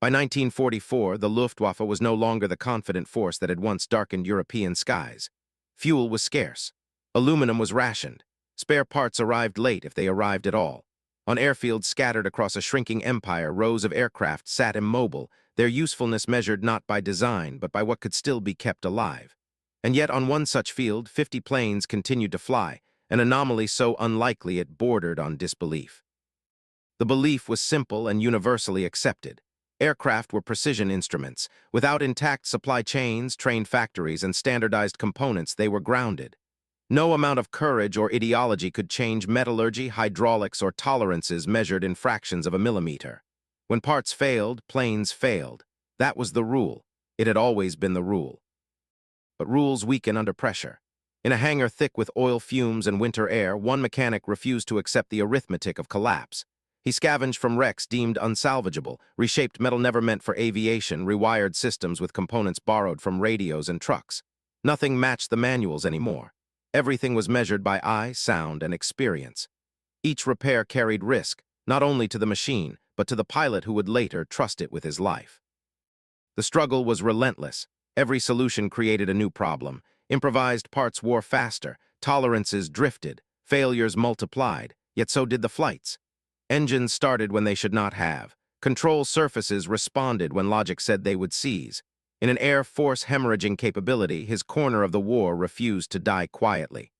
By 1944, the Luftwaffe was no longer the confident force that had once darkened European skies. Fuel was scarce. Aluminum was rationed. Spare parts arrived late if they arrived at all. On airfields scattered across a shrinking empire, rows of aircraft sat immobile, their usefulness measured not by design but by what could still be kept alive. And yet on one such field, 50 planes continued to fly, an anomaly so unlikely it bordered on disbelief. The belief was simple and universally accepted. Aircraft were precision instruments. Without intact supply chains, trained factories, and standardized components, they were grounded. No amount of courage or ideology could change metallurgy, hydraulics, or tolerances measured in fractions of a millimeter. When parts failed, planes failed. That was the rule. It had always been the rule. But rules weaken under pressure. In a hangar thick with oil fumes and winter air, one mechanic refused to accept the arithmetic of collapse. He scavenged from wrecks deemed unsalvageable, reshaped metal never meant for aviation, rewired systems with components borrowed from radios and trucks. Nothing matched the manuals anymore. Everything was measured by eye, sound, and experience. Each repair carried risk, not only to the machine, but to the pilot who would later trust it with his life. The struggle was relentless. Every solution created a new problem. Improvised parts wore faster, tolerances drifted, failures multiplied, yet so did the flights. Engines started when they should not have. Control surfaces responded when logic said they would seize. In an Air Force hemorrhaging capability, his corner of the war refused to die quietly.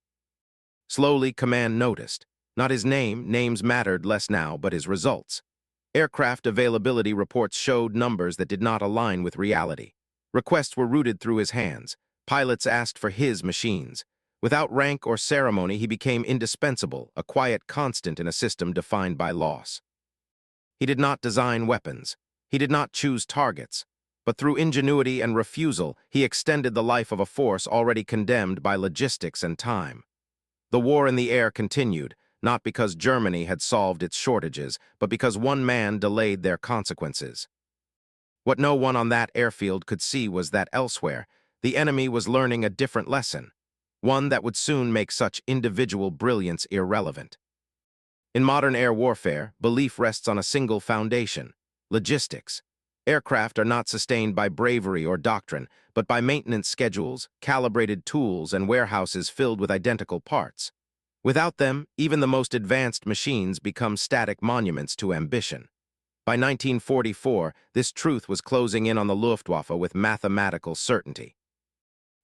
Slowly, command noticed. Not his name, names mattered less now, but his results. Aircraft availability reports showed numbers that did not align with reality. Requests were routed through his hands. Pilots asked for his machines. Without rank or ceremony, he became indispensable, a quiet constant in a system defined by loss. He did not design weapons. He did not choose targets. But through ingenuity and refusal, he extended the life of a force already condemned by logistics and time. The war in the air continued, not because Germany had solved its shortages, but because one man delayed their consequences. What no one on that airfield could see was that elsewhere, the enemy was learning a different lesson, one that would soon make such individual brilliance irrelevant. In modern air warfare, belief rests on a single foundation: logistics. Aircraft are not sustained by bravery or doctrine, but by maintenance schedules, calibrated tools, and warehouses filled with identical parts. Without them, even the most advanced machines become static monuments to ambition. By 1944, this truth was closing in on the Luftwaffe with mathematical certainty.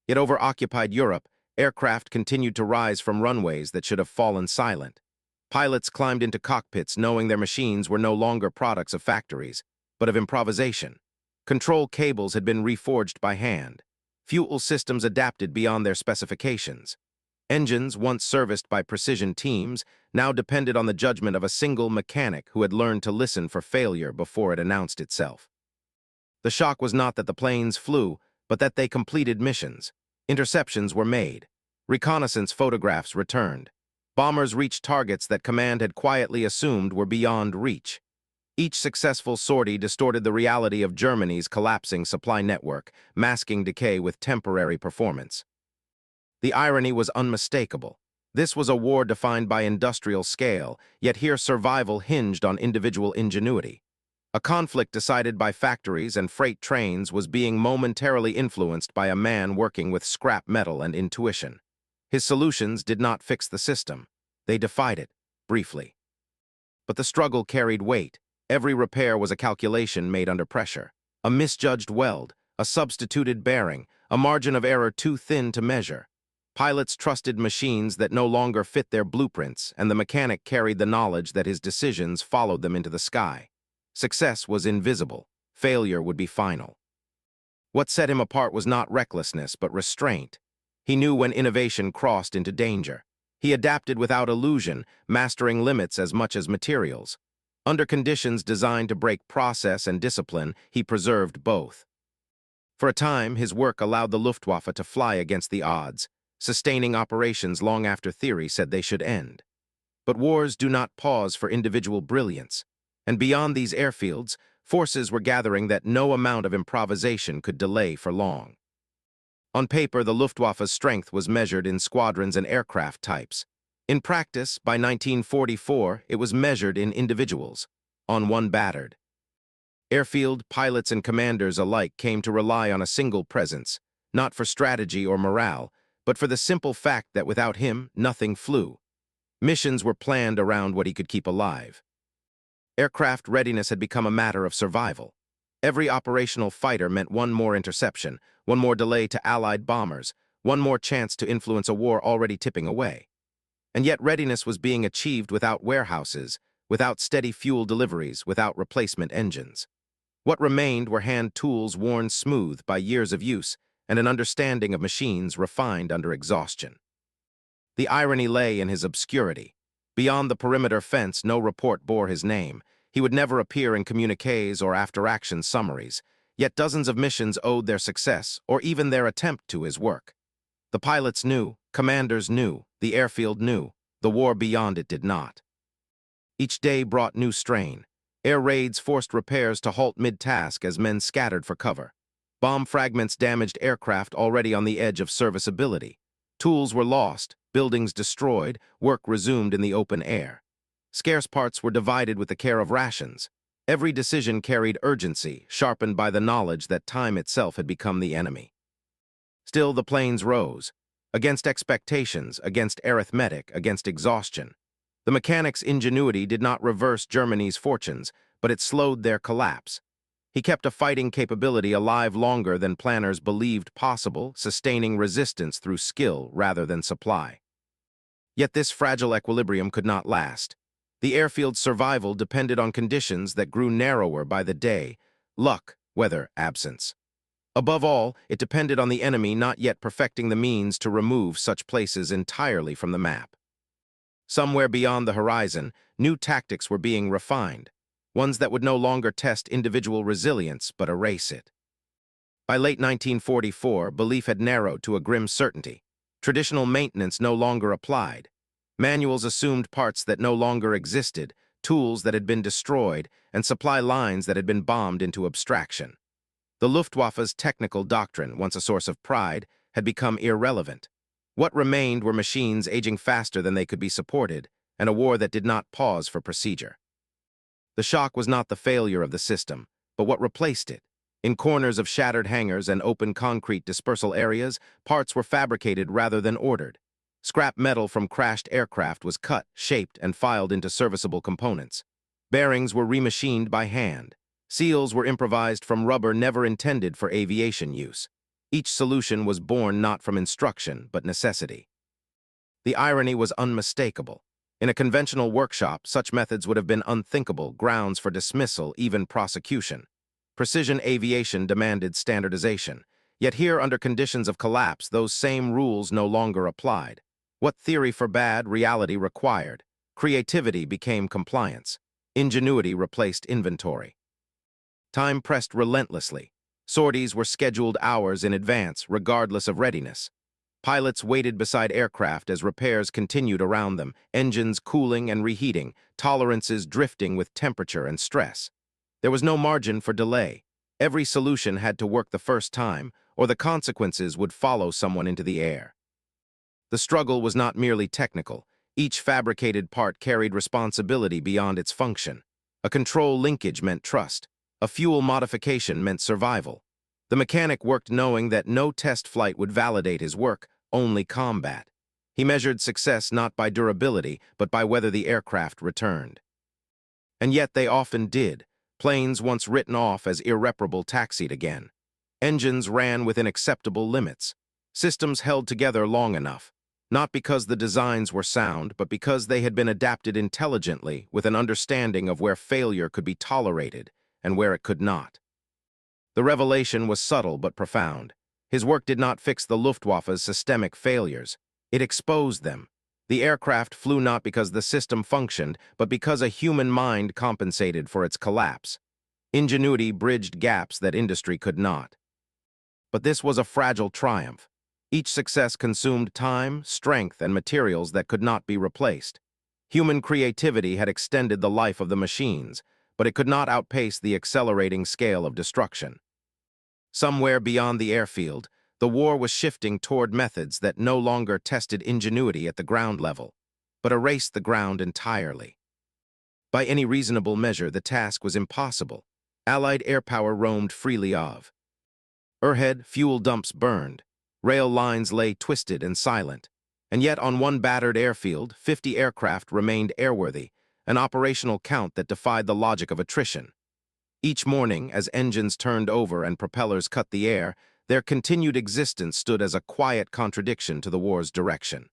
Yet over occupied Europe, aircraft continued to rise from runways that should have fallen silent. Pilots climbed into cockpits knowing their machines were no longer products of factories, but of improvisation. Control cables had been reforged by hand. Fuel systems adapted beyond their specifications. Engines, once serviced by precision teams, now depended on the judgment of a single mechanic who had learned to listen for failure before it announced itself. The shock was not that the planes flew, but that they completed missions. Interceptions were made. Reconnaissance photographs returned. Bombers reached targets that command had quietly assumed were beyond reach. Each successful sortie distorted the reality of Germany's collapsing supply network, masking decay with temporary performance. The irony was unmistakable. This was a war defined by industrial scale, yet here survival hinged on individual ingenuity. A conflict decided by factories and freight trains was being momentarily influenced by a man working with scrap metal and intuition. His solutions did not fix the system. They defied it, briefly. But the struggle carried weight. Every repair was a calculation made under pressure. A misjudged weld, a substituted bearing, a margin of error too thin to measure. Pilots trusted machines that no longer fit their blueprints, and the mechanic carried the knowledge that his decisions followed them into the sky. Success was invisible. Failure would be final. What set him apart was not recklessness, but restraint. He knew when innovation crossed into danger. He adapted without illusion, mastering limits as much as materials. Under conditions designed to break process and discipline, he preserved both. For a time, his work allowed the Luftwaffe to fly against the odds, sustaining operations long after theory said they should end. But wars do not pause for individual brilliance, and beyond these airfields, forces were gathering that no amount of improvisation could delay for long. On paper, the Luftwaffe's strength was measured in squadrons and aircraft types. In practice, by 1944, it was measured in individuals, on one battered, Airfield pilots and commanders alike came to rely on a single presence, not for strategy or morale, but for the simple fact that without him, nothing flew. Missions were planned around what he could keep alive. Aircraft readiness had become a matter of survival. Every operational fighter meant one more interception, one more delay to Allied bombers, one more chance to influence a war already tipping away. And yet readiness was being achieved without warehouses, without steady fuel deliveries, without replacement engines. What remained were hand tools worn smooth by years of use and an understanding of machines refined under exhaustion. The irony lay in his obscurity. Beyond the perimeter fence, no report bore his name. He would never appear in communiques or after-action summaries, yet dozens of missions owed their success, or even their attempt to, his work. The pilots knew, commanders knew, the airfield knew, the war beyond it did not. Each day brought new strain. Air raids forced repairs to halt mid-task as men scattered for cover. Bomb fragments damaged aircraft already on the edge of serviceability. Tools were lost, buildings destroyed, work resumed in the open air. Scarce parts were divided with the care of rations. Every decision carried urgency, sharpened by the knowledge that time itself had become the enemy. Still, the planes rose. Against expectations, against arithmetic, against exhaustion. The mechanic's ingenuity did not reverse Germany's fortunes, but it slowed their collapse. He kept a fighting capability alive longer than planners believed possible, sustaining resistance through skill rather than supply. Yet this fragile equilibrium could not last. The airfield's survival depended on conditions that grew narrower by the day: luck, weather, absence. Above all, it depended on the enemy not yet perfecting the means to remove such places entirely from the map. Somewhere beyond the horizon, new tactics were being refined, ones that would no longer test individual resilience but erase it. By late 1944, belief had narrowed to a grim certainty. Traditional maintenance no longer applied. Manuals assumed parts that no longer existed, tools that had been destroyed, and supply lines that had been bombed into abstraction. The Luftwaffe's technical doctrine, once a source of pride, had become irrelevant. What remained were machines aging faster than they could be supported, and a war that did not pause for procedure. The shock was not the failure of the system, but what replaced it. In corners of shattered hangars and open concrete dispersal areas, parts were fabricated rather than ordered. Scrap metal from crashed aircraft was cut, shaped, and filed into serviceable components. Bearings were remachined by hand. Seals were improvised from rubber never intended for aviation use. Each solution was born not from instruction, but necessity. The irony was unmistakable. In a conventional workshop, such methods would have been unthinkable, grounds for dismissal, even prosecution. Precision aviation demanded standardization. Yet here, under conditions of collapse, those same rules no longer applied. What theory forbade, reality required. Creativity became compliance. Ingenuity replaced inventory. Time pressed relentlessly. Sorties were scheduled hours in advance, regardless of readiness. Pilots waited beside aircraft as repairs continued around them, engines cooling and reheating, tolerances drifting with temperature and stress. There was no margin for delay. Every solution had to work the first time, or the consequences would follow someone into the air. The struggle was not merely technical. Each fabricated part carried responsibility beyond its function. A control linkage meant trust. A fuel modification meant survival. The mechanic worked knowing that no test flight would validate his work, only combat. He measured success not by durability, but by whether the aircraft returned. And yet they often did. Planes once written off as irreparable taxied again. Engines ran within acceptable limits. Systems held together long enough, not because the designs were sound, but because they had been adapted intelligently with an understanding of where failure could be tolerated and where it could not. The revelation was subtle but profound. His work did not fix the Luftwaffe's systemic failures. It exposed them. The aircraft flew not because the system functioned, but because a human mind compensated for its collapse. Ingenuity bridged gaps that industry could not. But this was a fragile triumph. Each success consumed time, strength, and materials that could not be replaced. Human creativity had extended the life of the machines, but it could not outpace the accelerating scale of destruction. Somewhere beyond the airfield, the war was shifting toward methods that no longer tested ingenuity at the ground level, but erased the ground entirely. By any reasonable measure, the task was impossible. Allied air power roamed freely of. Overhead, fuel dumps burned. Rail lines lay twisted and silent. And yet on one battered airfield, 50 aircraft remained airworthy, an operational count that defied the logic of attrition. Each morning, as engines turned over and propellers cut the air, their continued existence stood as a quiet contradiction to the war's direction.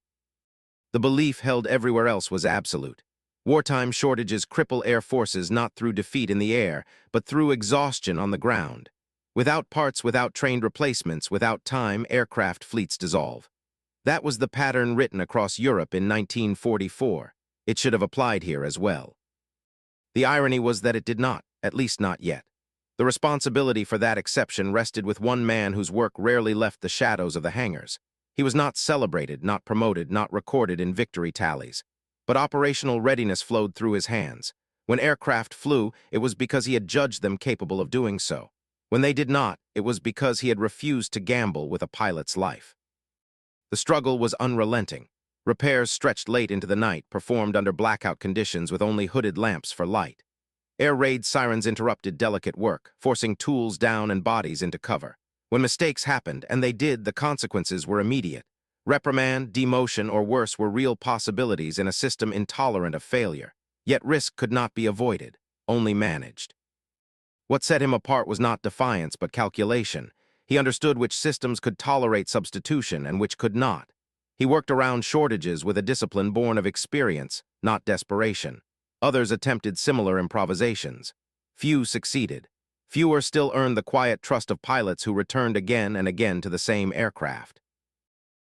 The belief held everywhere else was absolute. Wartime shortages cripple air forces not through defeat in the air, but through exhaustion on the ground. Without parts, without trained replacements, without time, aircraft fleets dissolve. That was the pattern written across Europe in 1944. It should have applied here as well. The irony was that it did not, at least not yet. The responsibility for that exception rested with one man whose work rarely left the shadows of the hangars. He was not celebrated, not promoted, not recorded in victory tallies. But operational readiness flowed through his hands. When aircraft flew, it was because he had judged them capable of doing so. When they did not, it was because he had refused to gamble with a pilot's life. The struggle was unrelenting. Repairs stretched late into the night, performed under blackout conditions with only hooded lamps for light. Air raid sirens interrupted delicate work, forcing tools down and bodies into cover. When mistakes happened, and they did, the consequences were immediate. Reprimand, demotion, or worse were real possibilities in a system intolerant of failure. Yet risk could not be avoided, only managed. What set him apart was not defiance but calculation. He understood which systems could tolerate substitution and which could not. He worked around shortages with a discipline born of experience, not desperation. Others attempted similar improvisations. Few succeeded. Fewer still earned the quiet trust of pilots who returned again and again to the same aircraft.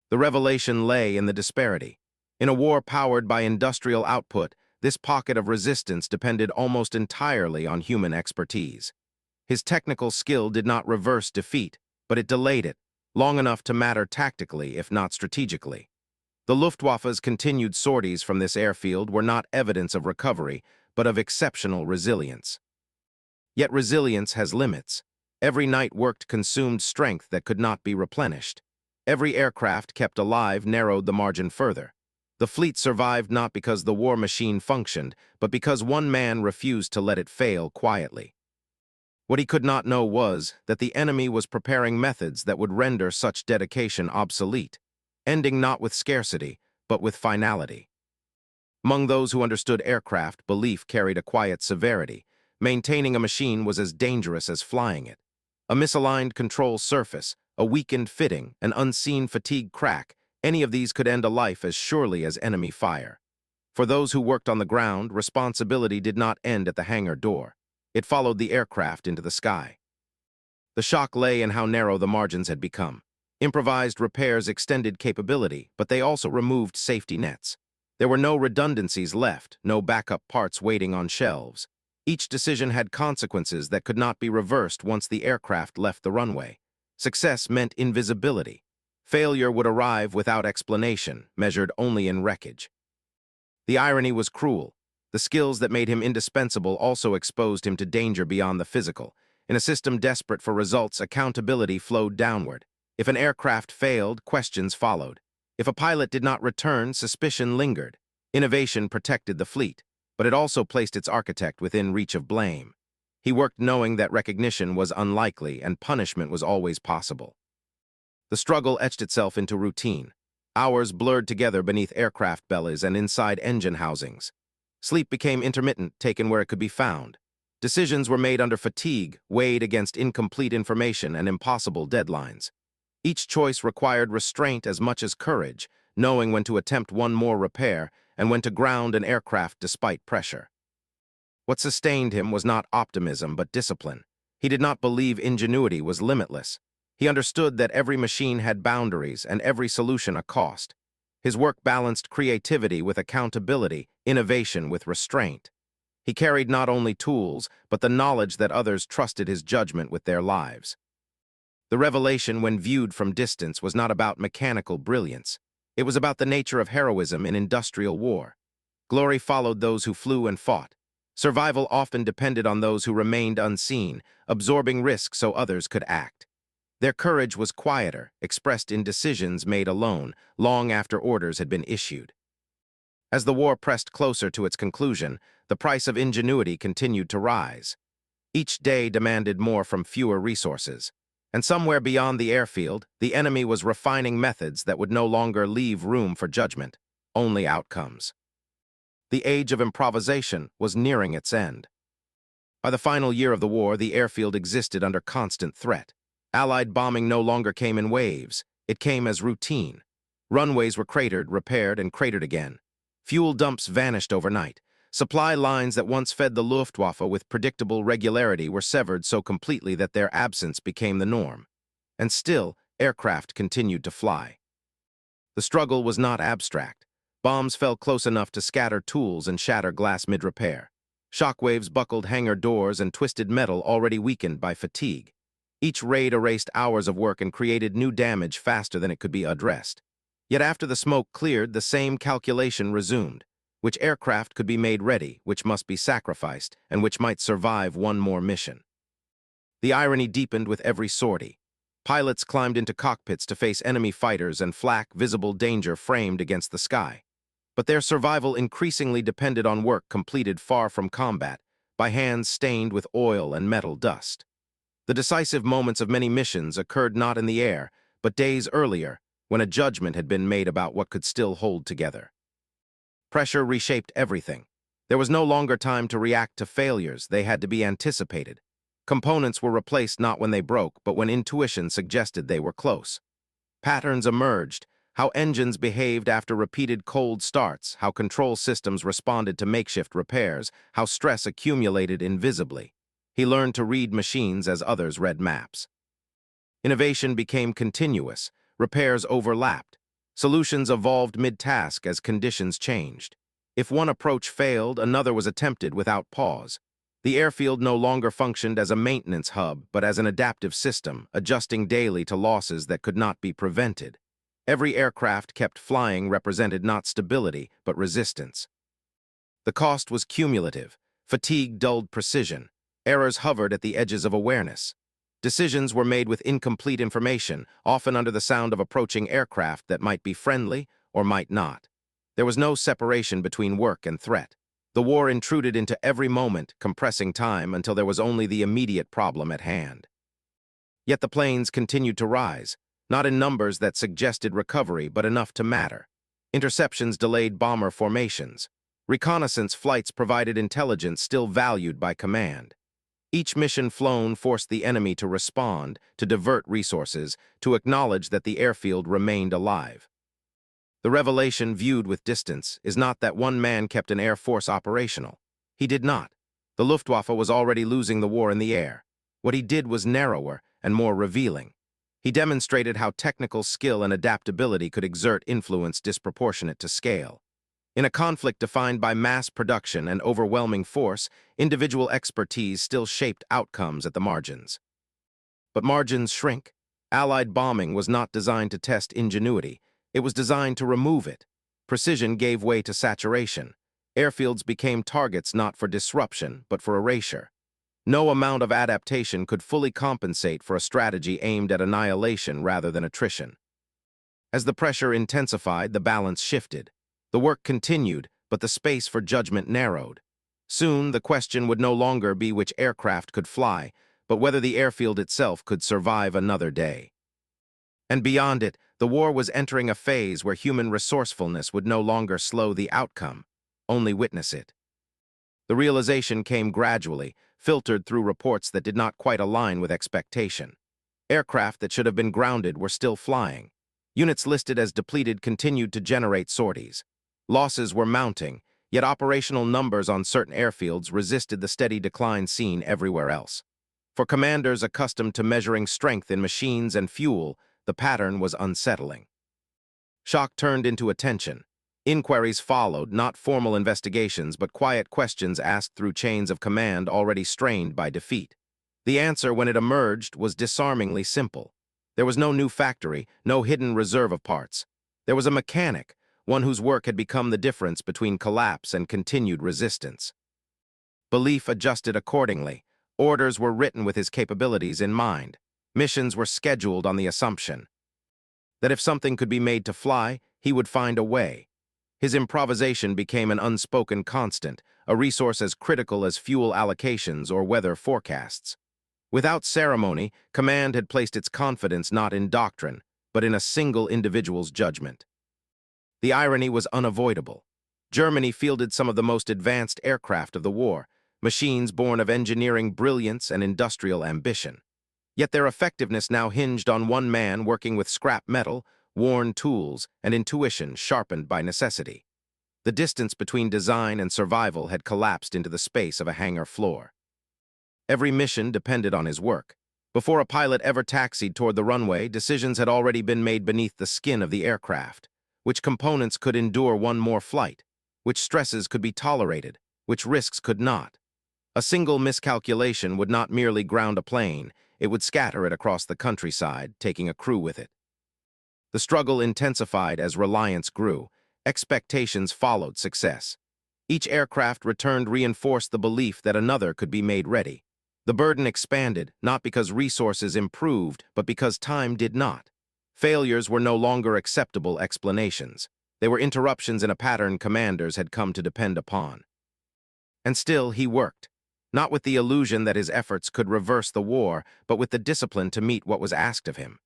The revelation lay in the disparity. In a war powered by industrial output, this pocket of resistance depended almost entirely on human expertise. His technical skill did not reverse defeat, but it delayed it, long enough to matter tactically, if not strategically. The Luftwaffe's continued sorties from this airfield were not evidence of recovery, but of exceptional resilience. Yet resilience has limits. Every night worked consumed strength that could not be replenished. Every aircraft kept alive narrowed the margin further. The fleet survived not because the war machine functioned, but because one man refused to let it fail quietly. What he could not know was that the enemy was preparing methods that would render such dedication obsolete, ending not with scarcity, but with finality. Among those who understood aircraft, belief carried a quiet severity. Maintaining a machine was as dangerous as flying it. A misaligned control surface, a weakened fitting, an unseen fatigue crack, any of these could end a life as surely as enemy fire. For those who worked on the ground, responsibility did not end at the hangar door. It followed the aircraft into the sky. The shock lay in how narrow the margins had become. Improvised repairs extended capability, but they also removed safety nets. There were no redundancies left, no backup parts waiting on shelves. Each decision had consequences that could not be reversed once the aircraft left the runway. Success meant invisibility. Failure would arrive without explanation, measured only in wreckage. The irony was cruel. The skills that made him indispensable also exposed him to danger beyond the physical. In a system desperate for results, accountability flowed downward. If an aircraft failed, questions followed. If a pilot did not return, suspicion lingered. Innovation protected the fleet, but it also placed its architect within reach of blame. He worked knowing that recognition was unlikely and punishment was always possible. The struggle etched itself into routine. Hours blurred together beneath aircraft bellies and inside engine housings. Sleep became intermittent, taken where it could be found. Decisions were made under fatigue, weighed against incomplete information and impossible deadlines. Each choice required restraint as much as courage, knowing when to attempt one more repair and when to ground an aircraft despite pressure. What sustained him was not optimism but discipline. He did not believe ingenuity was limitless. He understood that every machine had boundaries and every solution a cost. His work balanced creativity with accountability, innovation with restraint. He carried not only tools, but the knowledge that others trusted his judgment with their lives. The revelation, when viewed from distance, was not about mechanical brilliance. It was about the nature of heroism in industrial war. Glory followed those who flew and fought. Survival often depended on those who remained unseen, absorbing risk so others could act. Their courage was quieter, expressed in decisions made alone, long after orders had been issued. As the war pressed closer to its conclusion, the price of ingenuity continued to rise. Each day demanded more from fewer resources. And somewhere beyond the airfield, the enemy was refining methods that would no longer leave room for judgment, only outcomes. The age of improvisation was nearing its end. By the final year of the war, the airfield existed under constant threat. Allied bombing no longer came in waves. It came as routine. Runways were cratered, repaired, and cratered again. Fuel dumps vanished overnight. Supply lines that once fed the Luftwaffe with predictable regularity were severed so completely that their absence became the norm. And still, aircraft continued to fly. The struggle was not abstract. Bombs fell close enough to scatter tools and shatter glass mid-repair. Shockwaves buckled hangar doors and twisted metal already weakened by fatigue. Each raid erased hours of work and created new damage faster than it could be addressed. Yet after the smoke cleared, the same calculation resumed. Which aircraft could be made ready, which must be sacrificed, and which might survive one more mission. The irony deepened with every sortie. Pilots climbed into cockpits to face enemy fighters and flak visible danger framed against the sky. But their survival increasingly depended on work completed far from combat, by hands stained with oil and metal dust. The decisive moments of many missions occurred not in the air, but days earlier, when a judgment had been made about what could still hold together. Pressure reshaped everything. There was no longer time to react to failures, they had to be anticipated. Components were replaced not when they broke, but when intuition suggested they were close. Patterns emerged, how engines behaved after repeated cold starts, how control systems responded to makeshift repairs, how stress accumulated invisibly. He learned to read machines as others read maps. Innovation became continuous, repairs overlapped. Solutions evolved mid-task as conditions changed. If one approach failed, another was attempted without pause. The airfield no longer functioned as a maintenance hub, but as an adaptive system, adjusting daily to losses that could not be prevented. Every aircraft kept flying represented not stability, but resistance. The cost was cumulative. Fatigue dulled precision. Errors hovered at the edges of awareness. Decisions were made with incomplete information, often under the sound of approaching aircraft that might be friendly or might not. There was no separation between work and threat. The war intruded into every moment, compressing time until there was only the immediate problem at hand. Yet the planes continued to rise, not in numbers that suggested recovery, but enough to matter. Interceptions delayed bomber formations. Reconnaissance flights provided intelligence still valued by command. Each mission flown forced the enemy to respond, to divert resources, to acknowledge that the airfield remained alive. The revelation viewed with distance is not that one man kept an air force operational. He did not. The Luftwaffe was already losing the war in the air. What he did was narrower and more revealing. He demonstrated how technical skill and adaptability could exert influence disproportionate to scale. In a conflict defined by mass production and overwhelming force, individual expertise still shaped outcomes at the margins. But margins shrink. Allied bombing was not designed to test ingenuity. It was designed to remove it. Precision gave way to saturation. Airfields became targets not for disruption, but for erasure. No amount of adaptation could fully compensate for a strategy aimed at annihilation rather than attrition. As the pressure intensified, the balance shifted. The work continued, but the space for judgment narrowed. Soon, the question would no longer be which aircraft could fly, but whether the airfield itself could survive another day. And beyond it, the war was entering a phase where human resourcefulness would no longer slow the outcome, only witness it. The realization came gradually, filtered through reports that did not quite align with expectation. Aircraft that should have been grounded were still flying. Units listed as depleted continued to generate sorties. Losses were mounting, yet operational numbers on certain airfields resisted the steady decline seen everywhere else. For commanders accustomed to measuring strength in machines and fuel, the pattern was unsettling. Shock turned into attention. Inquiries followed, not formal investigations, but quiet questions asked through chains of command already strained by defeat. The answer, when it emerged, was disarmingly simple. There was no new factory, no hidden reserve of parts. There was a mechanic, one whose work had become the difference between collapse and continued resistance. Belief adjusted accordingly. Orders were written with his capabilities in mind. Missions were scheduled on the assumption that if something could be made to fly, he would find a way. His improvisation became an unspoken constant, a resource as critical as fuel allocations or weather forecasts. Without ceremony, command had placed its confidence not in doctrine, but in a single individual's judgment. The irony was unavoidable. Germany fielded some of the most advanced aircraft of the war, machines born of engineering brilliance and industrial ambition. Yet their effectiveness now hinged on one man working with scrap metal, worn tools, and intuition sharpened by necessity. The distance between design and survival had collapsed into the space of a hangar floor. Every mission depended on his work. Before a pilot ever taxied toward the runway, decisions had already been made beneath the skin of the aircraft. Which components could endure one more flight? Which stresses could be tolerated? Which risks could not? A single miscalculation would not merely ground a plane, it would scatter it across the countryside, taking a crew with it. The struggle intensified as reliance grew. Expectations followed success. Each aircraft returned reinforced the belief that another could be made ready. The burden expanded, not because resources improved, but because time did not. Failures were no longer acceptable explanations. They were interruptions in a pattern commanders had come to depend upon. And still he worked, not with the illusion that his efforts could reverse the war, but with the discipline to meet what was asked of him.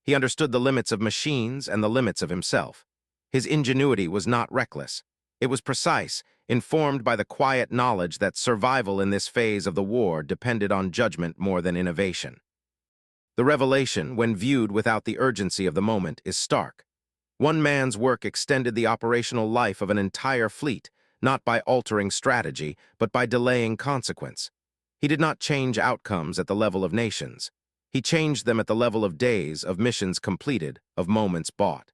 He understood the limits of machines and the limits of himself. His ingenuity was not reckless. It was precise, informed by the quiet knowledge that survival in this phase of the war depended on judgment more than innovation. The revelation, when viewed without the urgency of the moment, is stark. One man's work extended the operational life of an entire fleet, not by altering strategy, but by delaying consequence. He did not change outcomes at the level of nations. He changed them at the level of days, of missions completed, of moments bought.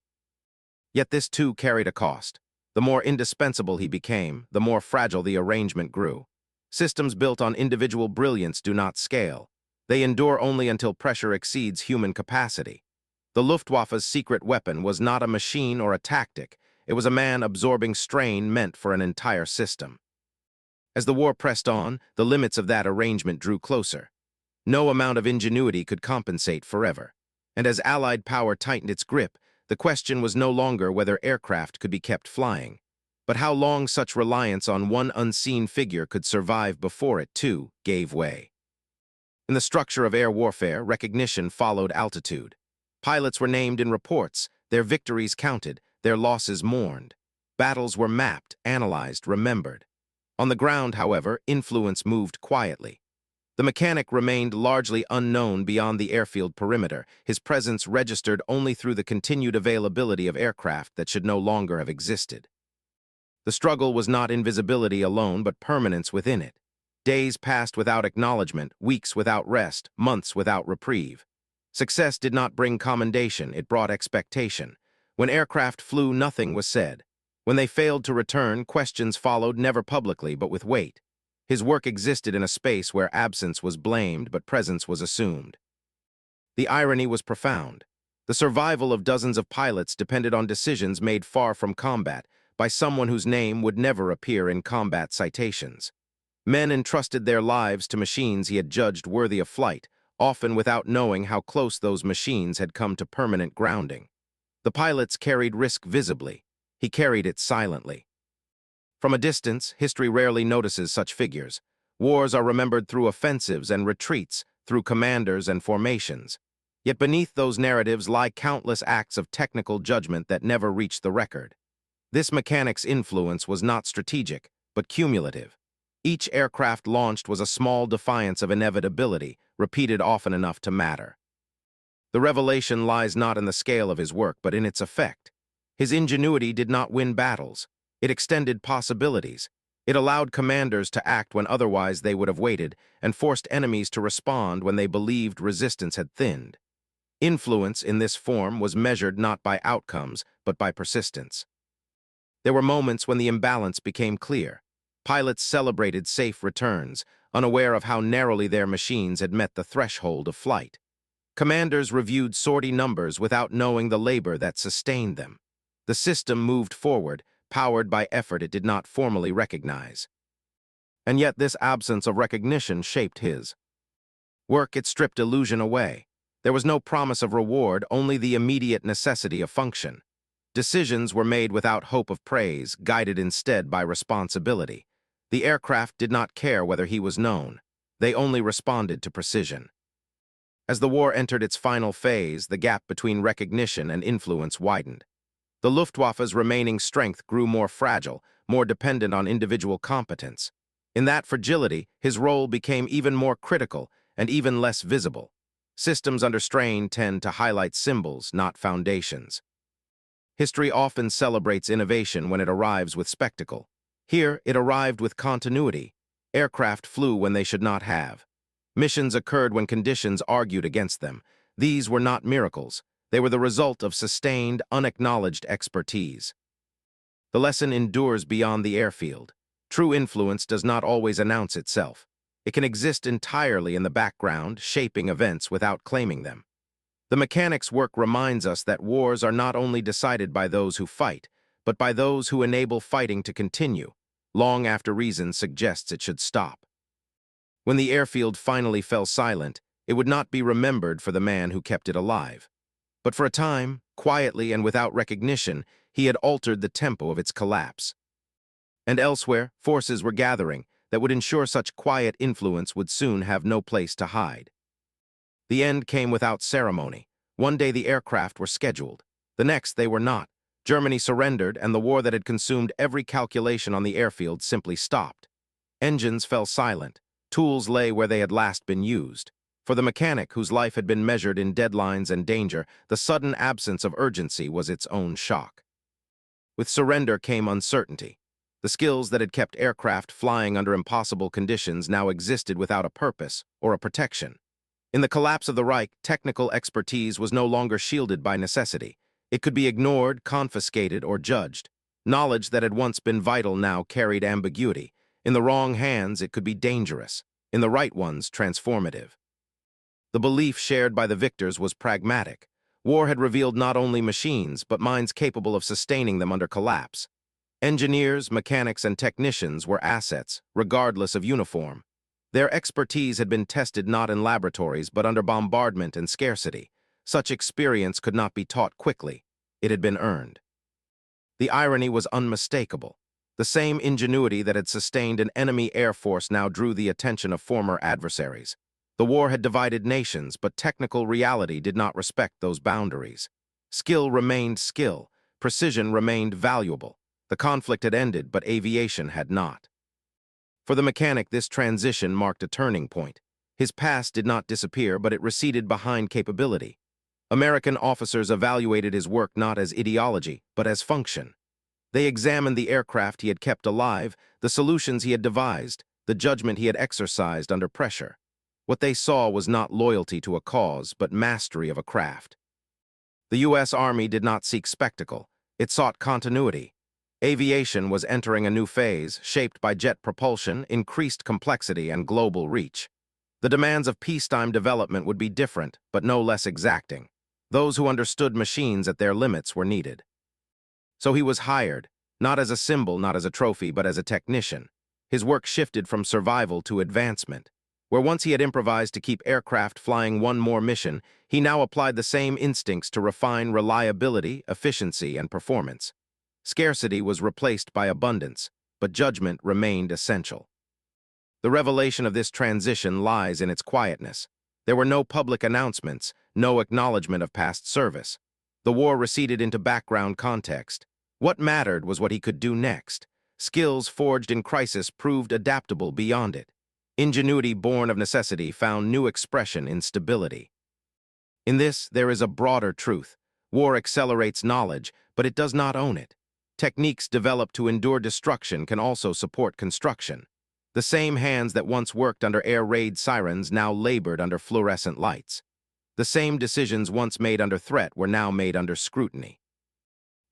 Yet this too carried a cost. The more indispensable he became, the more fragile the arrangement grew. Systems built on individual brilliance do not scale. They endure only until pressure exceeds human capacity. The Luftwaffe's secret weapon was not a machine or a tactic. It was a man absorbing strain meant for an entire system. As the war pressed on, the limits of that arrangement drew closer. No amount of ingenuity could compensate forever. And as Allied power tightened its grip, the question was no longer whether aircraft could be kept flying, but how long such reliance on one unseen figure could survive before it, too, gave way. In the structure of air warfare, recognition followed altitude. Pilots were named in reports, their victories counted, their losses mourned. Battles were mapped, analyzed, remembered. On the ground, however, influence moved quietly. The mechanic remained largely unknown beyond the airfield perimeter, his presence registered only through the continued availability of aircraft that should no longer have existed. The struggle was not invisibility alone, but permanence within it. Days passed without acknowledgement, weeks without rest, months without reprieve. Success did not bring commendation, it brought expectation. When aircraft flew, nothing was said. When they failed to return, questions followed, never publicly, but with weight. His work existed in a space where absence was blamed, but presence was assumed. The irony was profound. The survival of dozens of pilots depended on decisions made far from combat, by someone whose name would never appear in combat citations. Men entrusted their lives to machines he had judged worthy of flight, often without knowing how close those machines had come to permanent grounding. The pilots carried risk visibly. He carried it silently. From a distance, history rarely notices such figures. Wars are remembered through offensives and retreats, through commanders and formations. Yet beneath those narratives lie countless acts of technical judgment that never reached the record. This mechanic's influence was not strategic, but cumulative. Each aircraft launched was a small defiance of inevitability, repeated often enough to matter. The revelation lies not in the scale of his work, but in its effect. His ingenuity did not win battles. It extended possibilities. It allowed commanders to act when otherwise they would have waited, and forced enemies to respond when they believed resistance had thinned. Influence in this form was measured not by outcomes, but by persistence. There were moments when the imbalance became clear. Pilots celebrated safe returns, unaware of how narrowly their machines had met the threshold of flight. Commanders reviewed sortie numbers without knowing the labor that sustained them. The system moved forward, powered by effort it did not formally recognize. And yet this absence of recognition shaped his work. It stripped illusion away. There was no promise of reward, only the immediate necessity of function. Decisions were made without hope of praise, guided instead by responsibility. The aircraft did not care whether he was known. They only responded to precision. As the war entered its final phase, the gap between recognition and influence widened. The Luftwaffe's remaining strength grew more fragile, more dependent on individual competence. In that fragility, his role became even more critical and even less visible. Systems under strain tend to highlight symbols, not foundations. History often celebrates innovation when it arrives with spectacle. Here, it arrived with continuity. Aircraft flew when they should not have. Missions occurred when conditions argued against them. These were not miracles. They were the result of sustained, unacknowledged expertise. The lesson endures beyond the airfield. True influence does not always announce itself. It can exist entirely in the background, shaping events without claiming them. The mechanic's work reminds us that wars are not only decided by those who fight, but by those who enable fighting to continue, long after reason suggests it should stop. When the airfield finally fell silent, it would not be remembered for the man who kept it alive. But for a time, quietly and without recognition, he had altered the tempo of its collapse. And elsewhere, forces were gathering that would ensure such quiet influence would soon have no place to hide. The end came without ceremony. One day the aircraft were scheduled. The next they were not. Germany surrendered, and the war that had consumed every calculation on the airfield simply stopped. Engines fell silent. Tools lay where they had last been used. For the mechanic, whose life had been measured in deadlines and danger, the sudden absence of urgency was its own shock. With surrender came uncertainty. The skills that had kept aircraft flying under impossible conditions now existed without a purpose or a protection. In the collapse of the Reich, technical expertise was no longer shielded by necessity. It could be ignored, confiscated, or judged. Knowledge that had once been vital now carried ambiguity. In the wrong hands, it could be dangerous. In the right ones, transformative. The belief shared by the victors was pragmatic. War had revealed not only machines, but minds capable of sustaining them under collapse. Engineers, mechanics, and technicians were assets, regardless of uniform. Their expertise had been tested not in laboratories, but under bombardment and scarcity. Such experience could not be taught quickly. It had been earned. The irony was unmistakable. The same ingenuity that had sustained an enemy air force now drew the attention of former adversaries. The war had divided nations, but technical reality did not respect those boundaries. Skill remained skill. Precision remained valuable. The conflict had ended, but aviation had not. For the mechanic, this transition marked a turning point. His past did not disappear, but it receded behind capability. American officers evaluated his work not as ideology, but as function. They examined the aircraft he had kept alive, the solutions he had devised, the judgment he had exercised under pressure. What they saw was not loyalty to a cause, but mastery of a craft. The U.S. Army did not seek spectacle. It sought continuity. Aviation was entering a new phase, shaped by jet propulsion, increased complexity, and global reach. The demands of peacetime development would be different, but no less exacting. Those who understood machines at their limits were needed. So he was hired, not as a symbol, not as a trophy, but as a technician. His work shifted from survival to advancement. Where once he had improvised to keep aircraft flying one more mission, he now applied the same instincts to refine reliability, efficiency, and performance. Scarcity was replaced by abundance, but judgment remained essential. The revelation of this transition lies in its quietness. There were no public announcements, no acknowledgement of past service. The war receded into background context. What mattered was what he could do next. Skills forged in crisis proved adaptable beyond it. Ingenuity born of necessity found new expression in stability. In this, there is a broader truth. War accelerates knowledge, but it does not own it. Techniques developed to endure destruction can also support construction. The same hands that once worked under air raid sirens now labored under fluorescent lights. The same decisions once made under threat were now made under scrutiny.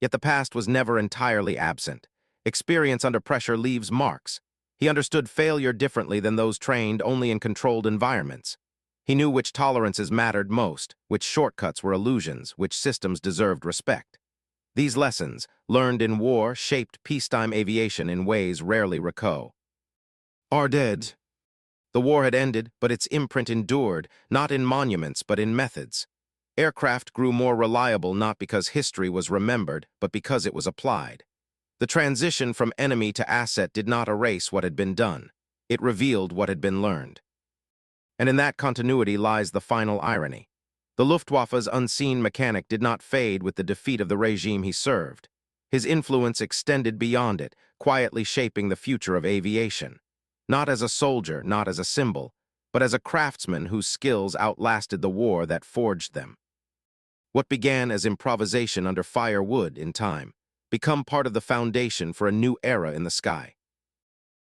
Yet the past was never entirely absent. Experience under pressure leaves marks. He understood failure differently than those trained only in controlled environments. He knew which tolerances mattered most, which shortcuts were illusions, which systems deserved respect. These lessons, learned in war, shaped peacetime aviation in ways rarely recur. Are dead. The war had ended, but its imprint endured, not in monuments, but in methods. Aircraft grew more reliable not because history was remembered, but because it was applied. The transition from enemy to asset did not erase what had been done. It revealed what had been learned. And in that continuity lies the final irony. The Luftwaffe's unseen mechanic did not fade with the defeat of the regime he served. His influence extended beyond it, quietly shaping the future of aviation. Not as a soldier, not as a symbol, but as a craftsman whose skills outlasted the war that forged them. What began as improvisation under fire would, in time, become part of the foundation for a new era in the sky.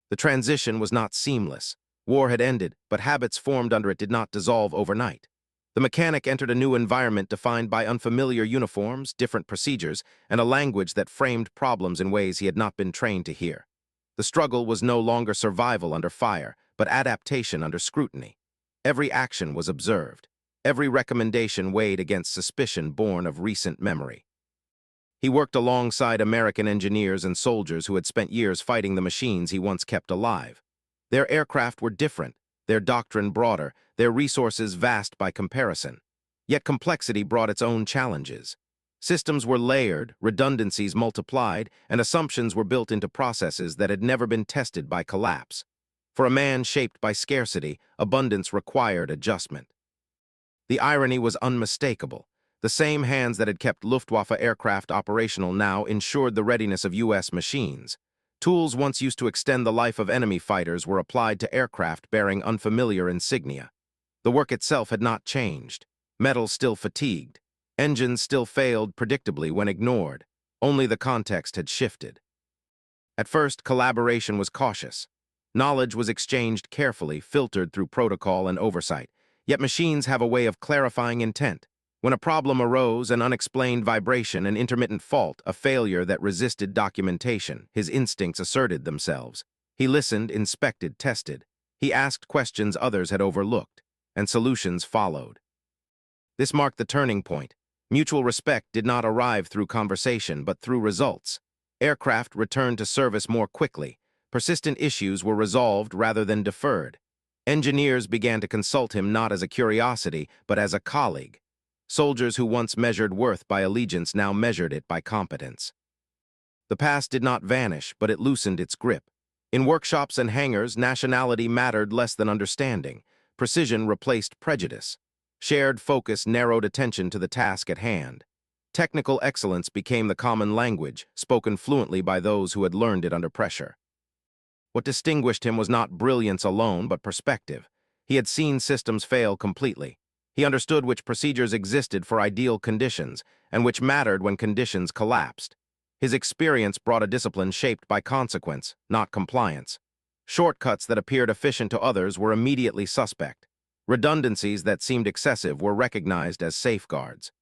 The transition was not seamless. War had ended, but habits formed under it did not dissolve overnight. The mechanic entered a new environment defined by unfamiliar uniforms, different procedures, and a language that framed problems in ways he had not been trained to hear. The struggle was no longer survival under fire, but adaptation under scrutiny. Every action was observed. Every recommendation weighed against suspicion born of recent memory. He worked alongside American engineers and soldiers who had spent years fighting the machines he once kept alive. Their aircraft were different, their doctrine broader, their resources vast by comparison. Yet complexity brought its own challenges. Systems were layered, redundancies multiplied, and assumptions were built into processes that had never been tested by collapse. For a man shaped by scarcity, abundance required adjustment. The irony was unmistakable. The same hands that had kept Luftwaffe aircraft operational now ensured the readiness of U.S. machines. Tools once used to extend the life of enemy fighters were applied to aircraft bearing unfamiliar insignia. The work itself had not changed. Metal still fatigued. Engines still failed predictably when ignored. Only the context had shifted. At first, collaboration was cautious. Knowledge was exchanged carefully, filtered through protocol and oversight. Yet machines have a way of clarifying intent. When a problem arose, an unexplained vibration, an intermittent fault, a failure that resisted documentation, his instincts asserted themselves. He listened, inspected, tested. He asked questions others had overlooked, and solutions followed. This marked the turning point. Mutual respect did not arrive through conversation, but through results. Aircraft returned to service more quickly. Persistent issues were resolved rather than deferred. Engineers began to consult him not as a curiosity, but as a colleague. Soldiers who once measured worth by allegiance now measured it by competence. The past did not vanish, but it loosened its grip. In workshops and hangars, nationality mattered less than understanding. Precision replaced prejudice. Shared focus narrowed attention to the task at hand. Technical excellence became the common language, spoken fluently by those who had learned it under pressure. What distinguished him was not brilliance alone, but perspective. He had seen systems fail completely. He understood which procedures existed for ideal conditions and which mattered when conditions collapsed. His experience brought a discipline shaped by consequence, not compliance. Shortcuts that appeared efficient to others were immediately suspect. Redundancies that seemed excessive were recognized as safeguards.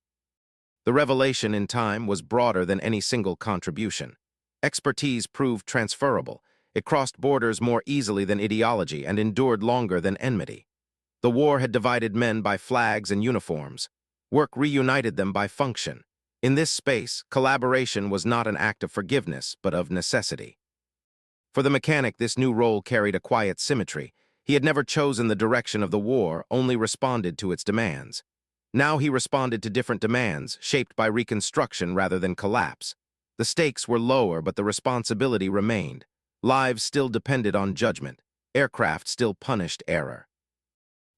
The revelation in time was broader than any single contribution. Expertise proved transferable. It crossed borders more easily than ideology and endured longer than enmity. The war had divided men by flags and uniforms. Work reunited them by function. In this space, collaboration was not an act of forgiveness, but of necessity. For the mechanic, this new role carried a quiet symmetry. He had never chosen the direction of the war, only responded to its demands. Now he responded to different demands, shaped by reconstruction rather than collapse. The stakes were lower, but the responsibility remained. Lives still depended on judgment. Aircraft still punished error.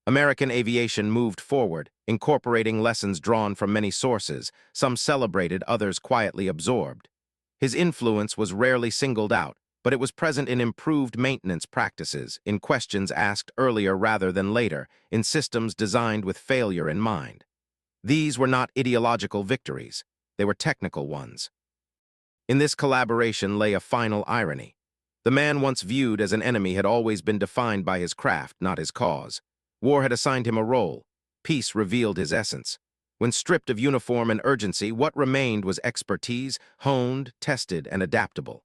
American aviation moved forward, incorporating lessons drawn from many sources, some celebrated, others quietly absorbed. His influence was rarely singled out, but it was present in improved maintenance practices, in questions asked earlier rather than later, in systems designed with failure in mind. These were not ideological victories, they were technical ones. In this collaboration lay a final irony. The man once viewed as an enemy had always been defined by his craft, not his cause. War had assigned him a role. Peace revealed his essence. When stripped of uniform and urgency, what remained was expertise, honed, tested, and adaptable.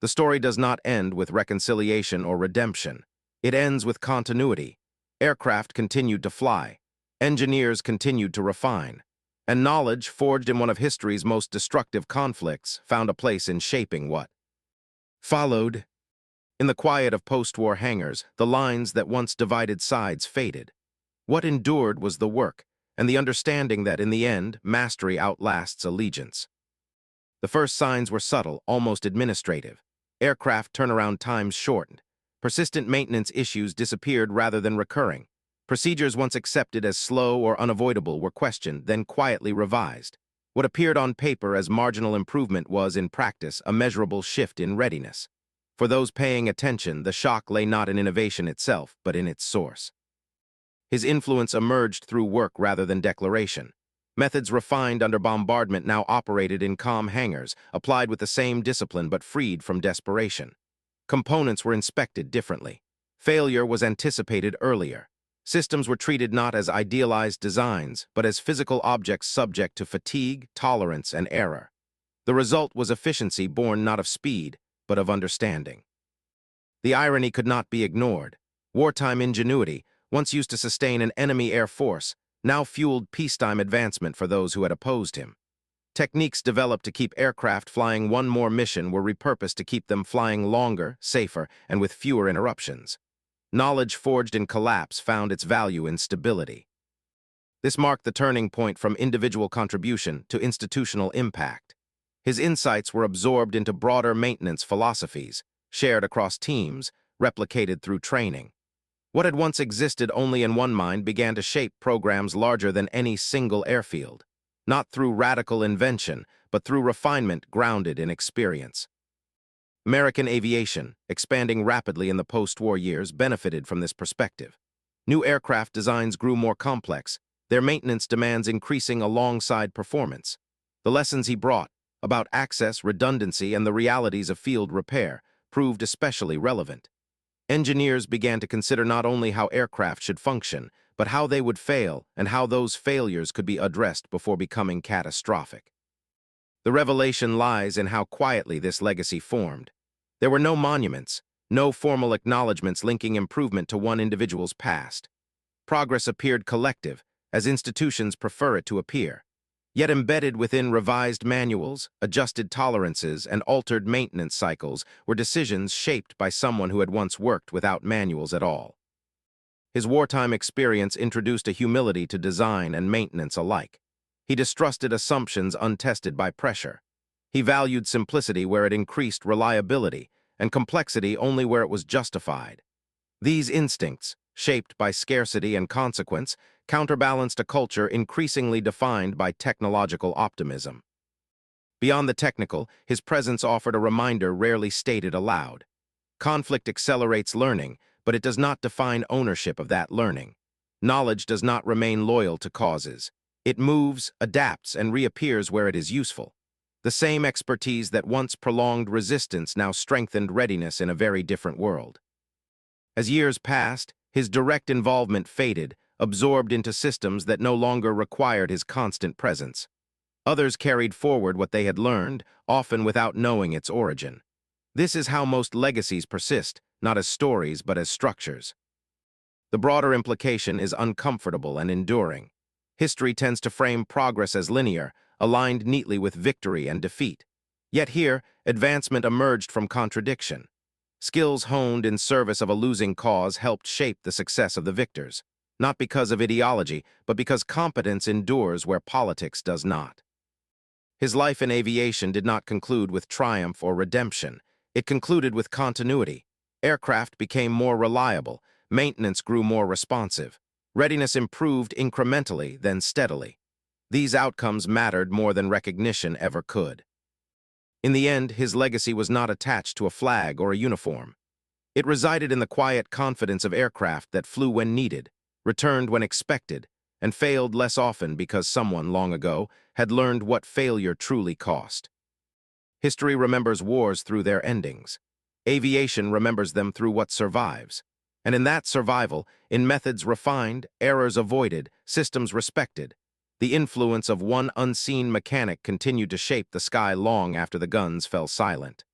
The story does not end with reconciliation or redemption. It ends with continuity. Aircraft continued to fly. Engineers continued to refine. And knowledge, forged in one of history's most destructive conflicts, found a place in shaping what followed. In the quiet of post-war hangars, the lines that once divided sides faded. What endured was the work, and the understanding that, in the end, mastery outlasts allegiance. The first signs were subtle, almost administrative. Aircraft turnaround times shortened. Persistent maintenance issues disappeared rather than recurring. Procedures once accepted as slow or unavoidable were questioned, then quietly revised. What appeared on paper as marginal improvement was, in practice, a measurable shift in readiness. For those paying attention, the shock lay not in innovation itself, but in its source. His influence emerged through work rather than declaration. Methods refined under bombardment now operated in calm hangars, applied with the same discipline but freed from desperation. Components were inspected differently. Failure was anticipated earlier. Systems were treated not as idealized designs, but as physical objects subject to fatigue, tolerance, and error. The result was efficiency born not of speed, but of understanding. The irony could not be ignored. Wartime ingenuity, once used to sustain an enemy air force, now fueled peacetime advancement for those who had opposed him. Techniques developed to keep aircraft flying one more mission were repurposed to keep them flying longer, safer, and with fewer interruptions. Knowledge forged in collapse found its value in stability. This marked the turning point from individual contribution to institutional impact. His insights were absorbed into broader maintenance philosophies, shared across teams, replicated through training. What had once existed only in one mind began to shape programs larger than any single airfield, not through radical invention, but through refinement grounded in experience. American aviation, expanding rapidly in the post-war years, benefited from this perspective. New aircraft designs grew more complex, their maintenance demands increasing alongside performance. The lessons he brought about access, redundancy, and the realities of field repair proved especially relevant. Engineers began to consider not only how aircraft should function, but how they would fail and how those failures could be addressed before becoming catastrophic. The revelation lies in how quietly this legacy formed. There were no monuments, no formal acknowledgments linking improvement to one individual's past. Progress appeared collective, as institutions prefer it to appear. Yet embedded within revised manuals, adjusted tolerances, and altered maintenance cycles were decisions shaped by someone who had once worked without manuals at all. His wartime experience introduced a humility to design and maintenance alike. He distrusted assumptions untested by pressure. He valued simplicity where it increased reliability, and complexity only where it was justified. These instincts, shaped by scarcity and consequence, counterbalanced a culture increasingly defined by technological optimism. Beyond the technical, his presence offered a reminder rarely stated aloud. Conflict accelerates learning, but it does not define ownership of that learning. Knowledge does not remain loyal to causes. It moves, adapts, and reappears where it is useful. The same expertise that once prolonged resistance now strengthened readiness in a very different world. As years passed, his direct involvement faded, absorbed into systems that no longer required his constant presence. Others carried forward what they had learned, often without knowing its origin. This is how most legacies persist, not as stories but as structures. The broader implication is uncomfortable and enduring. History tends to frame progress as linear, aligned neatly with victory and defeat. Yet here, advancement emerged from contradiction. Skills honed in service of a losing cause helped shape the success of the victors, not because of ideology, but because competence endures where politics does not. His life in aviation did not conclude with triumph or redemption. It concluded with continuity. Aircraft became more reliable, maintenance grew more responsive, readiness improved incrementally, then steadily. These outcomes mattered more than recognition ever could. In the end, his legacy was not attached to a flag or a uniform. It resided in the quiet confidence of aircraft that flew when needed, returned when expected, and failed less often because someone, long ago, had learned what failure truly cost. History remembers wars through their endings. Aviation remembers them through what survives. And in that survival, in methods refined, errors avoided, systems respected, the influence of one unseen mechanic continued to shape the sky long after the guns fell silent.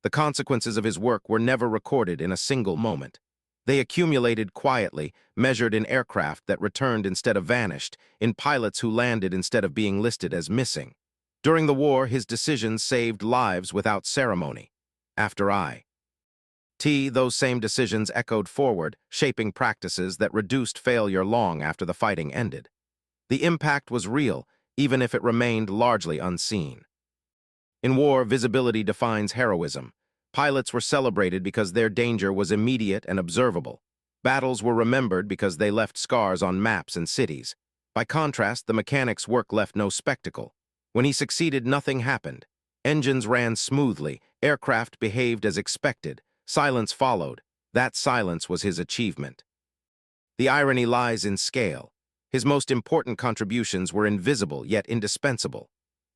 The consequences of his work were never recorded in a single moment. They accumulated quietly, measured in aircraft that returned instead of vanished, in pilots who landed instead of being listed as missing. During the war, his decisions saved lives without ceremony. After those same decisions echoed forward, shaping practices that reduced failure long after the fighting ended. The impact was real, even if it remained largely unseen. In war, visibility defines heroism. Pilots were celebrated because their danger was immediate and observable. Battles were remembered because they left scars on maps and cities. By contrast, the mechanic's work left no spectacle. When he succeeded, nothing happened. Engines ran smoothly, aircraft behaved as expected, silence followed. That silence was his achievement. The irony lies in scale. His most important contributions were invisible yet indispensable.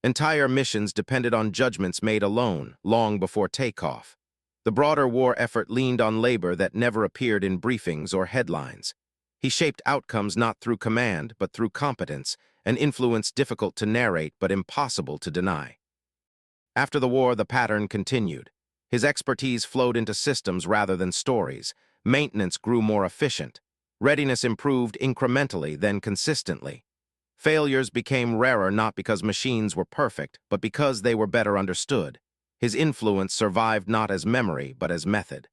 Entire missions depended on judgments made alone, long before takeoff. The broader war effort leaned on labor that never appeared in briefings or headlines. He shaped outcomes not through command, but through competence, an influence difficult to narrate but impossible to deny. After the war, the pattern continued. His expertise flowed into systems rather than stories. Maintenance grew more efficient. Readiness improved incrementally, then consistently. Failures became rarer not because machines were perfect, but because they were better understood. His influence survived not as memory, but as method.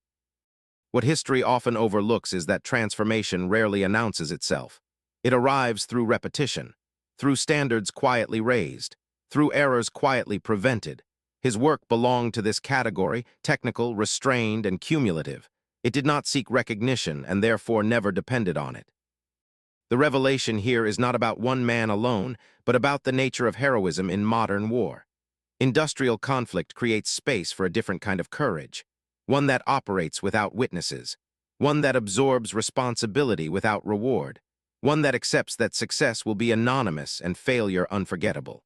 What history often overlooks is that transformation rarely announces itself. It arrives through repetition, through standards quietly raised, through errors quietly prevented. His work belonged to this category, technical, restrained, and cumulative. It did not seek recognition and therefore never depended on it. The revelation here is not about one man alone, but about the nature of heroism in modern war. Industrial conflict creates space for a different kind of courage, one that operates without witnesses, one that absorbs responsibility without reward, one that accepts that success will be anonymous and failure unforgettable.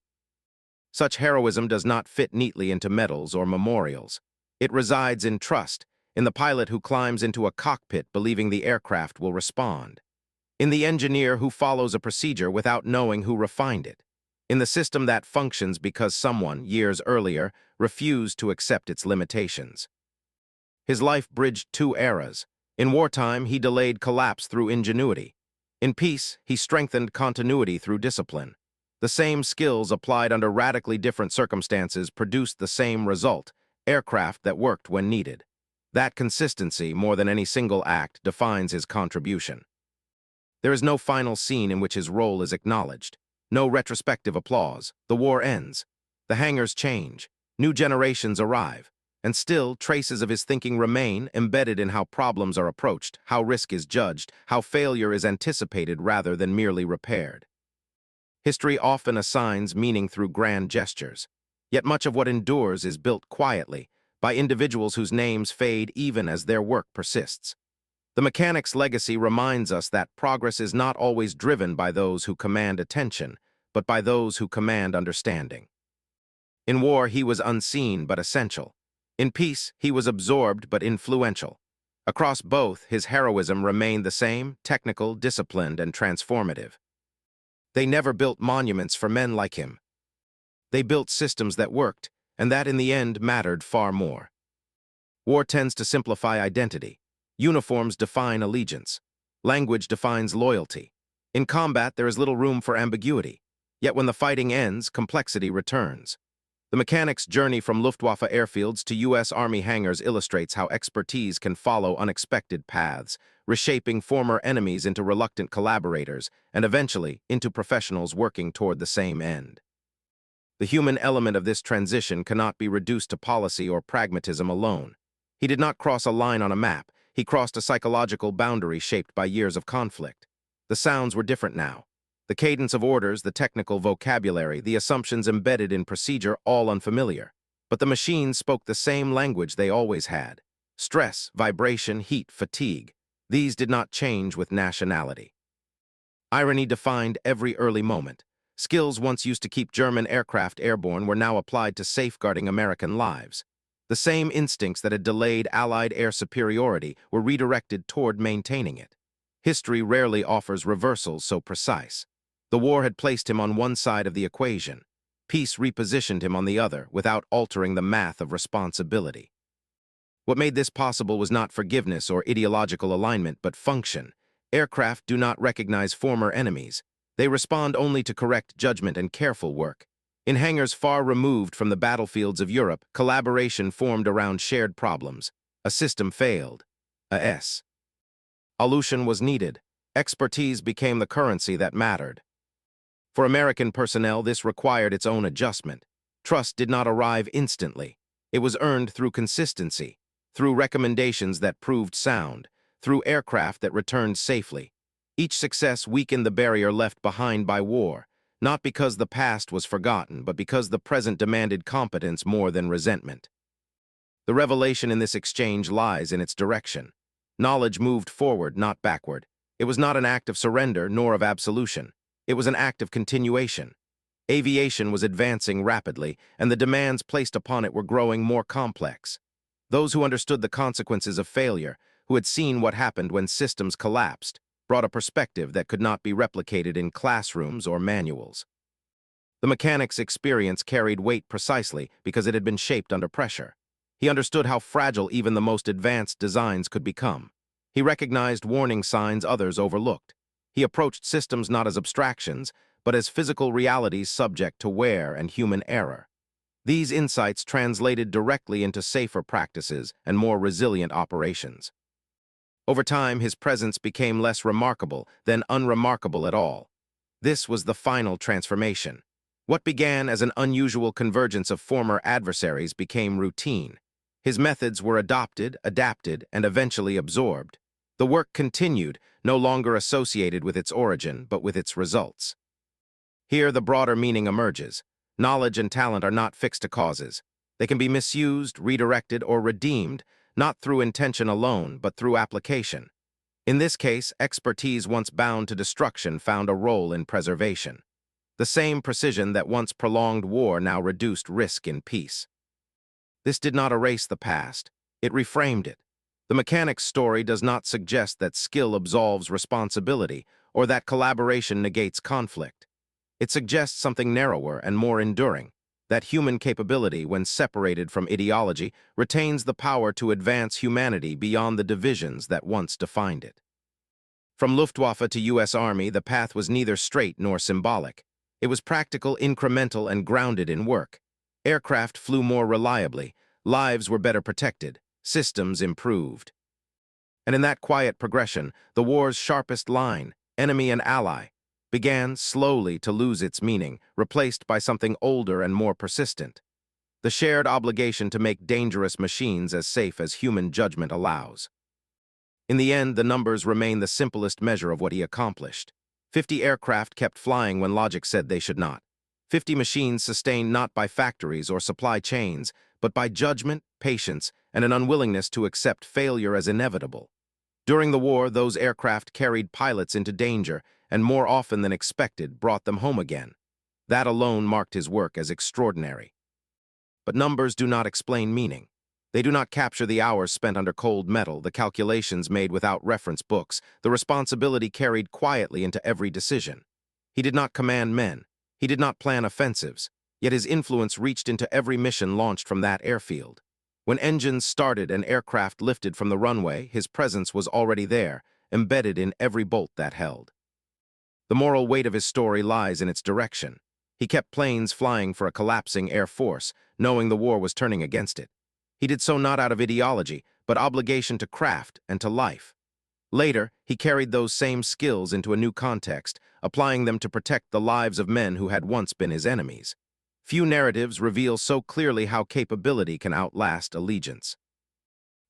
Such heroism does not fit neatly into medals or memorials. It resides in trust, in the pilot who climbs into a cockpit believing the aircraft will respond, in the engineer who follows a procedure without knowing who refined it, in the system that functions because someone, years earlier, refused to accept its limitations. His life bridged two eras. In wartime, he delayed collapse through ingenuity. In peace, he strengthened continuity through discipline. The same skills applied under radically different circumstances produced the same result, aircraft that worked when needed. That consistency, more than any single act, defines his contribution. There is no final scene in which his role is acknowledged. No retrospective applause. The war ends. The hangars change. New generations arrive. And still, traces of his thinking remain, embedded in how problems are approached, how risk is judged, how failure is anticipated rather than merely repaired. History often assigns meaning through grand gestures. Yet much of what endures is built quietly, by individuals whose names fade even as their work persists. The mechanic's legacy reminds us that progress is not always driven by those who command attention, but by those who command understanding. In war, he was unseen but essential. In peace, he was absorbed but influential. Across both, his heroism remained the same, technical, disciplined, and transformative. They never built monuments for men like him. They built systems that worked, and that in the end mattered far more. War tends to simplify identity. Uniforms define allegiance. Language defines loyalty. In combat, there is little room for ambiguity. Yet when the fighting ends, complexity returns. The mechanic's journey from Luftwaffe airfields to U.S. Army hangars illustrates how expertise can follow unexpected paths, reshaping former enemies into reluctant collaborators, and eventually into professionals working toward the same end. The human element of this transition cannot be reduced to policy or pragmatism alone. He did not cross a line on a map. He crossed a psychological boundary shaped by years of conflict. The sounds were different now. The cadence of orders, the technical vocabulary, the assumptions embedded in procedure, all unfamiliar. But the machines spoke the same language they always had. Stress, vibration, heat, fatigue. These did not change with nationality. Irony defined every early moment. Skills once used to keep German aircraft airborne were now applied to safeguarding American lives. The same instincts that had delayed Allied air superiority were redirected toward maintaining it. History rarely offers reversals so precise. The war had placed him on one side of the equation. Peace repositioned him on the other without altering the math of responsibility. What made this possible was not forgiveness or ideological alignment, but function. Aircraft do not recognize former enemies. They respond only to correct judgment and careful work. In hangars far removed from the battlefields of Europe, collaboration formed around shared problems. A system failed. Solution was needed. Expertise became the currency that mattered. For American personnel, this required its own adjustment. Trust did not arrive instantly. It was earned through consistency, through recommendations that proved sound, through aircraft that returned safely. Each success weakened the barrier left behind by war, not because the past was forgotten, but because the present demanded competence more than resentment. The revelation in this exchange lies in its direction. Knowledge moved forward, not backward. It was not an act of surrender nor of absolution. It was an act of continuation. Aviation was advancing rapidly, and the demands placed upon it were growing more complex. Those who understood the consequences of failure, who had seen what happened when systems collapsed, brought a perspective that could not be replicated in classrooms or manuals. The mechanic's experience carried weight precisely because it had been shaped under pressure. He understood how fragile even the most advanced designs could become. He recognized warning signs others overlooked. He approached systems not as abstractions, but as physical realities subject to wear and human error. These insights translated directly into safer practices and more resilient operations. Over time, his presence became less remarkable than unremarkable at all. This was the final transformation. What began as an unusual convergence of former adversaries became routine. His methods were adopted, adapted, and eventually absorbed. The work continued, no longer associated with its origin, but with its results. Here, the broader meaning emerges. Knowledge and talent are not fixed to causes. They can be misused, redirected, or redeemed, not through intention alone, but through application. In this case, expertise once bound to destruction found a role in preservation. The same precision that once prolonged war now reduced risk in peace. This did not erase the past. It reframed it. The mechanic's story does not suggest that skill absolves responsibility or that collaboration negates conflict. It suggests something narrower and more enduring, that human capability, when separated from ideology, retains the power to advance humanity beyond the divisions that once defined it. From Luftwaffe to U.S. Army, the path was neither straight nor symbolic. It was practical, incremental, and grounded in work. Aircraft flew more reliably, lives were better protected, systems improved. And in that quiet progression, the war's sharpest line, enemy and ally, began slowly to lose its meaning, replaced by something older and more persistent. The shared obligation to make dangerous machines as safe as human judgment allows. In the end, the numbers remain the simplest measure of what he accomplished. 50 aircraft kept flying when logic said they should not. 50 machines sustained not by factories or supply chains, but by judgment, patience, and an unwillingness to accept failure as inevitable. During the war, those aircraft carried pilots into danger, and more often than expected brought them home again. That alone marked his work as extraordinary. But numbers do not explain meaning. They do not capture the hours spent under cold metal, the calculations made without reference books, the responsibility carried quietly into every decision. He did not command men. He did not plan offensives, yet his influence reached into every mission launched from that airfield. When engines started and aircraft lifted from the runway, his presence was already there, embedded in every bolt that held. The moral weight of his story lies in its direction. He kept planes flying for a collapsing air force, knowing the war was turning against it. He did so not out of ideology, but obligation to craft and to life. Later, he carried those same skills into a new context, applying them to protect the lives of men who had once been his enemies. Few narratives reveal so clearly how capability can outlast allegiance.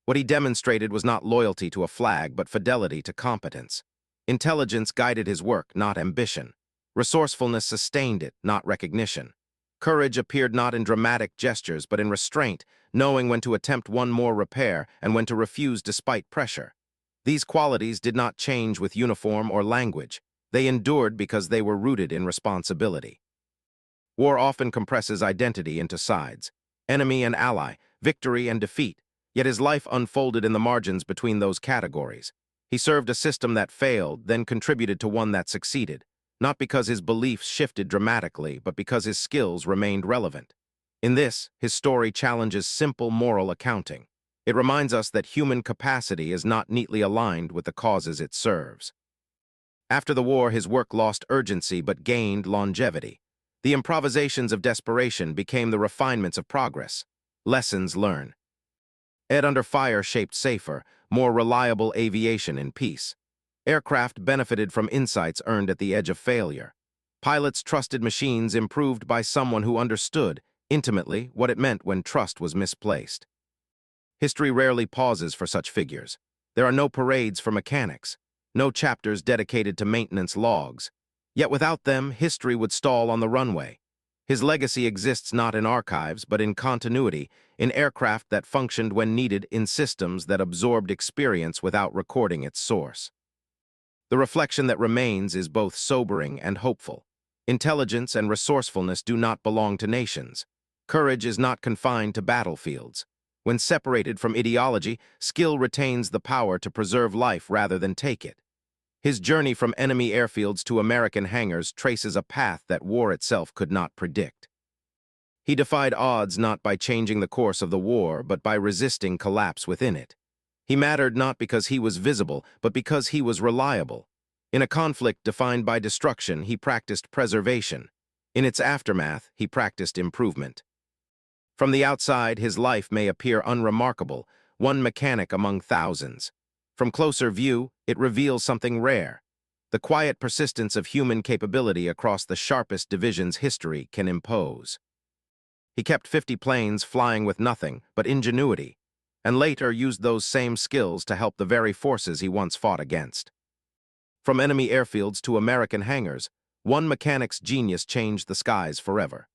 What he demonstrated was not loyalty to a flag, but fidelity to competence. Intelligence guided his work, not ambition. Resourcefulness sustained it, not recognition. Courage appeared not in dramatic gestures, but in restraint, knowing when to attempt one more repair and when to refuse despite pressure. These qualities did not change with uniform or language. They endured because they were rooted in responsibility. War often compresses identity into sides, enemy and ally, victory and defeat, yet his life unfolded in the margins between those categories. He served a system that failed, then contributed to one that succeeded, not because his beliefs shifted dramatically, but because his skills remained relevant. In this, his story challenges simple moral accounting. It reminds us that human capacity is not neatly aligned with the causes it serves. After the war, his work lost urgency but gained longevity. The improvisations of desperation became the refinements of progress. Lessons learned. Ed under fire shaped safer, more reliable aviation in peace. Aircraft benefited from insights earned at the edge of failure. Pilots trusted machines improved by someone who understood, intimately, what it meant when trust was misplaced. History rarely pauses for such figures. There are no parades for mechanics, no chapters dedicated to maintenance logs. Yet without them, history would stall on the runway. His legacy exists not in archives, but in continuity, in aircraft that functioned when needed, in systems that absorbed experience without recording its source. The reflection that remains is both sobering and hopeful. Intelligence and resourcefulness do not belong to nations. Courage is not confined to battlefields. When separated from ideology, skill retains the power to preserve life rather than take it. His journey from enemy airfields to American hangars traces a path that war itself could not predict. He defied odds not by changing the course of the war, but by resisting collapse within it. He mattered not because he was visible, but because he was reliable. In a conflict defined by destruction, he practiced preservation. In its aftermath, he practiced improvement. From the outside, his life may appear unremarkable, one mechanic among thousands. From closer view, it reveals something rare. The quiet persistence of human capability across the sharpest divisions history can impose. He kept 50 planes flying with nothing but ingenuity, and later used those same skills to help the very forces he once fought against. From enemy airfields to American hangars, one mechanic's genius changed the skies forever.